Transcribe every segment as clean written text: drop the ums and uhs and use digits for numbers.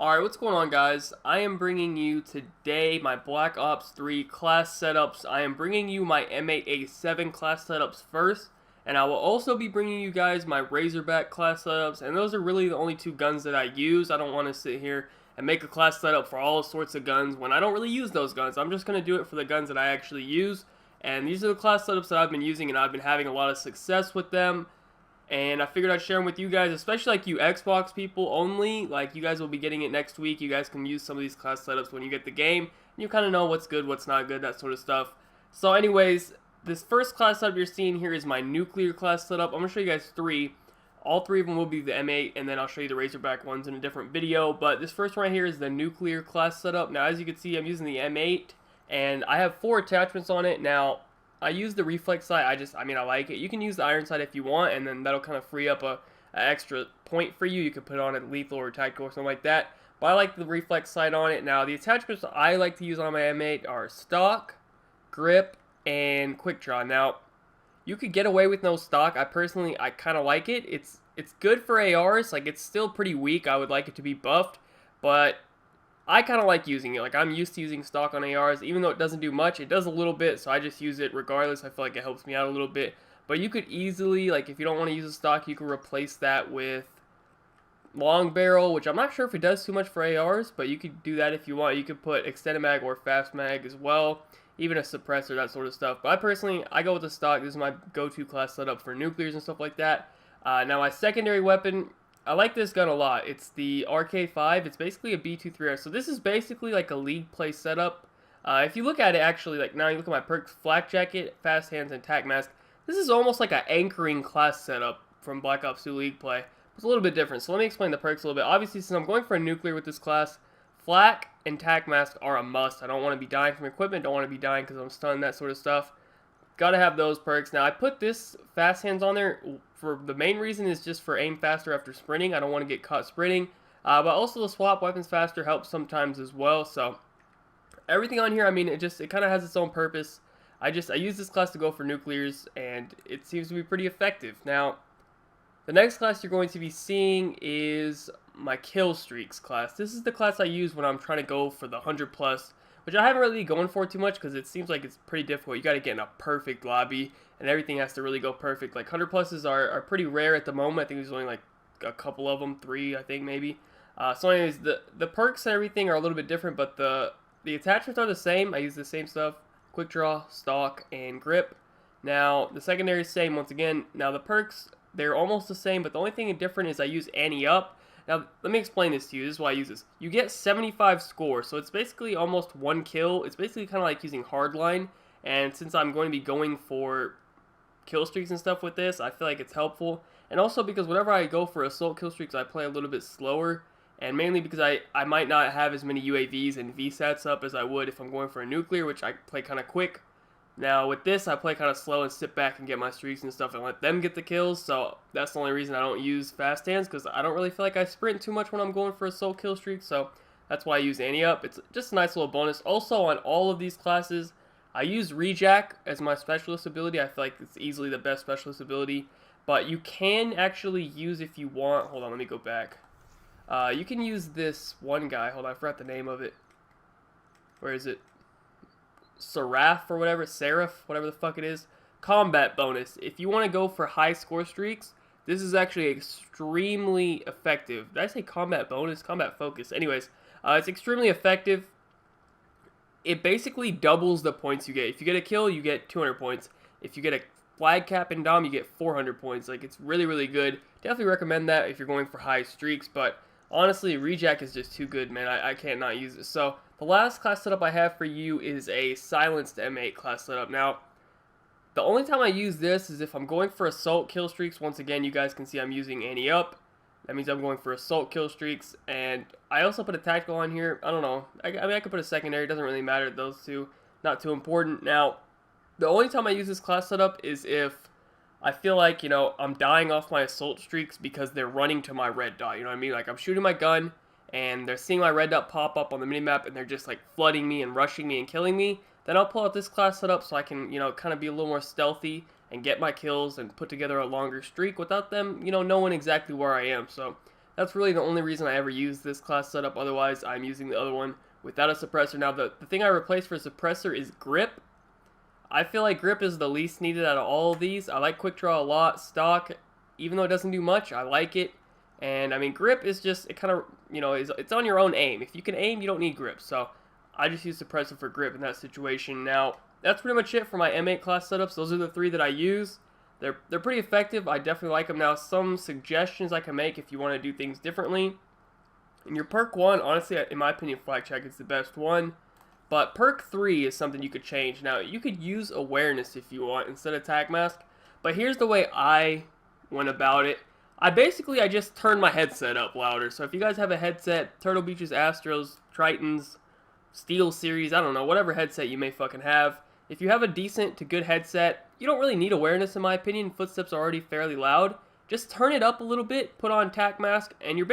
Alright, what's going on, guys? I am bringing you today my Black Ops 3 class setups. I am bringing you my M8A7 class setups first, and I will also be bringing you guys my Razorback class setups, and those are really the only two guns that I use. I don't want to sit here and make a class setup for all sorts of guns when I don't really use those guns. I'm just going to do it for the guns that I actually use, and these are the class setups that I've been using, and I've been having a lot of success with them. And I figured I'd share them with you guys, especially like you Xbox people only. Like, you guys will be getting it next week. You guys can use some of these class setups when you get the game. You kind of know what's good, what's not good, that sort of stuff. So anyways, this first class setup you're seeing here is my nuclear class setup. I'm going to show you guys three. All three of them will be the M8, and then I'll show you the Razorback ones in a different video. But this first one right here is the nuclear class setup. Now, as you can see, I'm using the M8, and I have 4 attachments on it. Now, I use the reflex sight. I like it. You can use the iron sight if you want, and then that'll kind of free up a extra point for you. You can put it on a lethal or tactical or something like that. But I like the reflex sight on it. Now, the attachments I like to use on my M8 are stock, grip, and quick draw. Now, you could get away with no stock. I kind of like it. It's good for ARs. Like, it's still pretty weak. I would like it to be buffed, but I kind of like using it. Like, I'm used to using stock on ARs. Even though it doesn't do much, it does a little bit, so I just use it regardless. I feel like it helps me out a little bit. But you could easily, like, if you don't want to use a stock, you can replace that with long barrel, which I'm not sure if it does too much for ARs, but you could do that if you want. You could put extended mag or fast mag as well, even a suppressor, that sort of stuff. But I go with the stock. This is my go-to class setup for nuclears and stuff like that. Now, my secondary weapon, I like this gun a lot. It's the RK5. It's basically a B23R. So this is basically like a league play setup. If you look at it, actually, like now you look at my perks, flak jacket, fast hands, and tac mask. This is almost like an anchoring class setup from Black Ops 2 league play. It's a little bit different. So let me explain the perks a little bit. Obviously, since I'm going for a nuclear with this class, flak and tac mask are a must. I don't want to be dying from equipment. Don't want to be dying because I'm stunned, that sort of stuff. Gotta have those perks. Now, I put this fast hands on there for the main reason is just for aim faster after sprinting. I don't want to get caught sprinting. But also the swap weapons faster helps sometimes as well. So everything on here, I mean, it kind of has its own purpose. I use this class to go for nuclears, and it seems to be pretty effective. Now, the next class you're going to be seeing is my kill streaks class. This is the class I use when I'm trying to go for the 100 plus, which I haven't really going for too much because it seems like it's pretty difficult. You got to get in a perfect lobby, and everything has to really go perfect. Like 100 pluses are pretty rare at the moment. I think there's only like a couple of them, 3 I think maybe. So anyways, the perks and everything are a little bit different, but the attachments are the same. I use the same stuff: quick draw, stock, and grip. Now the secondary is same once again. Now the perks, they're almost the same, but the only thing different is I use Annie Up. Now, let me explain this to you. This is why I use this. You get 75 score, so it's basically almost 1 kill. It's basically kind of like using hardline, and since I'm going to be going for kill streaks and stuff with this, I feel like it's helpful. And also because whenever I go for assault kill streaks, I play a little bit slower, and mainly because I might not have as many UAVs and VSATs up as I would if I'm going for a nuclear, which I play kind of quick. Now, with this, I play kind of slow and sit back and get my streaks and stuff and let them get the kills, so that's the only reason I don't use fast hands, because I don't really feel like I sprint too much when I'm going for assault kill streaks, so that's why I use Annie Up. It's just a nice little bonus. Also, on all of these classes, I use Rejack as my specialist ability. I feel like it's easily the best specialist ability, but you can actually use if you want. Hold on, let me go back. You can use this one guy. Hold on, I forgot the name of it. Where is it? Seraph, whatever the fuck it is. Combat bonus. If you want to go for high score streaks, this is actually extremely effective. Did I say combat bonus? Combat focus. Anyways, it's extremely effective. It basically doubles the points you get. If you get a kill, you get 200 points. If you get a flag cap and dom, you get 400 points. Like, it's really, really good. Definitely recommend that if you're going for high streaks, but honestly, Rejack is just too good, man. I can't not use it. So the last class setup I have for you is a silenced M8 class setup. Now, the only time I use this is if I'm going for assault kill streaks. Once again, you guys can see I'm using Annie Up. That means I'm going for assault kill streaks. And I also put a tactical on here. I don't know. I mean, I could put a secondary. It doesn't really matter. Those two, not too important. Now, the only time I use this class setup is if I feel like, you know, I'm dying off my assault streaks because they're running to my red dot. You know what I mean? Like, I'm shooting my gun, and they're seeing my red dot pop up on the minimap, and they're just like flooding me and rushing me and killing me. Then I'll pull out this class setup so I can, you know, kind of be a little more stealthy and get my kills and put together a longer streak without them, you know, knowing exactly where I am. So That's really the only reason I ever use this class setup. Otherwise, I'm using the other one without a suppressor. Now, the thing I replaced for a suppressor is grip. I feel like grip is the least needed out of all of these. I like quick draw a lot. Stock, even though it doesn't do much, I like it. And I mean, grip is just, it kind of, you know, it's on your own aim. If you can aim, you don't need grip. So I just use suppressor for grip in that situation. Now, that's pretty much it for my M8 class setups. Those are the 3 that I use. They're pretty effective. I definitely like them. Now, some suggestions I can make if you want to do things differently. In your perk 1, honestly, in my opinion, Flak Check is the best one. But perk 3 is something you could change. Now, you could use awareness if you want instead of Tac Mask. But here's the way I went about it. I just turned my headset up louder. So if you guys have a headset, Turtle Beaches, Astros, Tritons, Steel Series, I don't know, whatever headset you may fucking have. If you have a decent to good headset, you don't really need awareness in my opinion. Footsteps are already fairly loud. Just turn it up a little bit, put on Tac Mask, and you're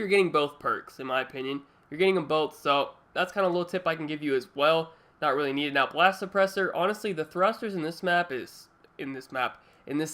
getting both perks in my opinion. You're getting them both, so that's kind of a little tip I can give you as well. Not really needed. Now, Blast Suppressor, honestly, the thrusters in this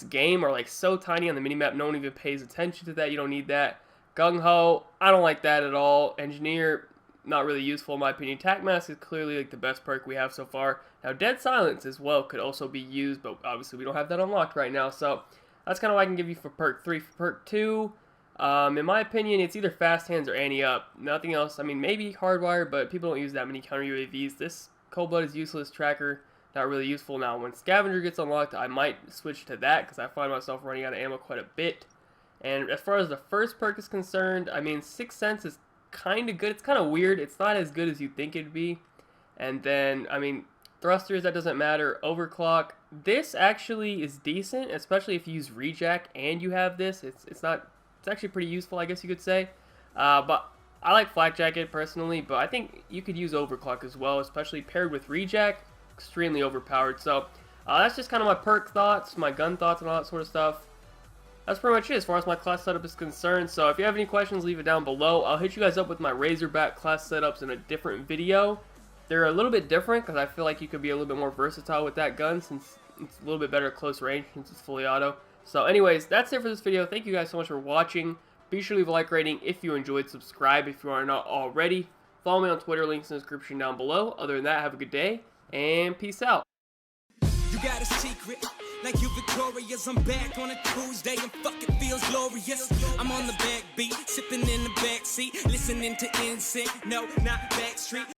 game are like so tiny on the minimap, no one even pays attention to that. You don't need that. Gung Ho, I don't like that at all. Engineer, not really useful in my opinion. Tac Mask is clearly like the best perk we have so far. Now, Dead Silence as well could also be used, but obviously we don't have that unlocked right now, so that's kind of what I can give you for perk 3. For perk 2, in my opinion, it's either Fast Hands or Ante Up. Nothing else. I mean, maybe Hardwire, but people don't use that many counter UAVs. This Cold Blood is useless. Tracker, not really useful. Now, when Scavenger gets unlocked, I might switch to that because I find myself running out of ammo quite a bit. And as far as the first perk is concerned, I mean, Sixth Sense is kind of good. It's kind of weird. It's not as good as you think it'd be. And then, I mean, thrusters, that doesn't matter. Overclock, this actually is decent, especially if you use rejack and you have this. It's actually pretty useful, I guess you could say. But I like Flak Jacket personally, but I think you could use Overclock as well, especially paired with rejack. Extremely overpowered. So that's just kind of my perk thoughts, my gun thoughts, and all that sort of stuff. That's pretty much it as far as my class setup is concerned. So if you have any questions, leave it down below. I'll hit you guys up with my Razorback class setups in a different video. They're a little bit different because I feel like you could be a little bit more versatile with that gun since it's a little bit better at close range since it's fully auto. So anyways, that's it for this video. Thank you guys so much for watching. Be sure to leave a like rating if you enjoyed. Subscribe if you are not already. Follow me on Twitter, links in the description down below. Other than that, have a good day and peace out. You got a secret, like you victorious. I'm back on a Tuesday and fuck it feels glorious. I'm on the backbeat, sipping in the backseat, listening to NSYNC. No, not Backstreet.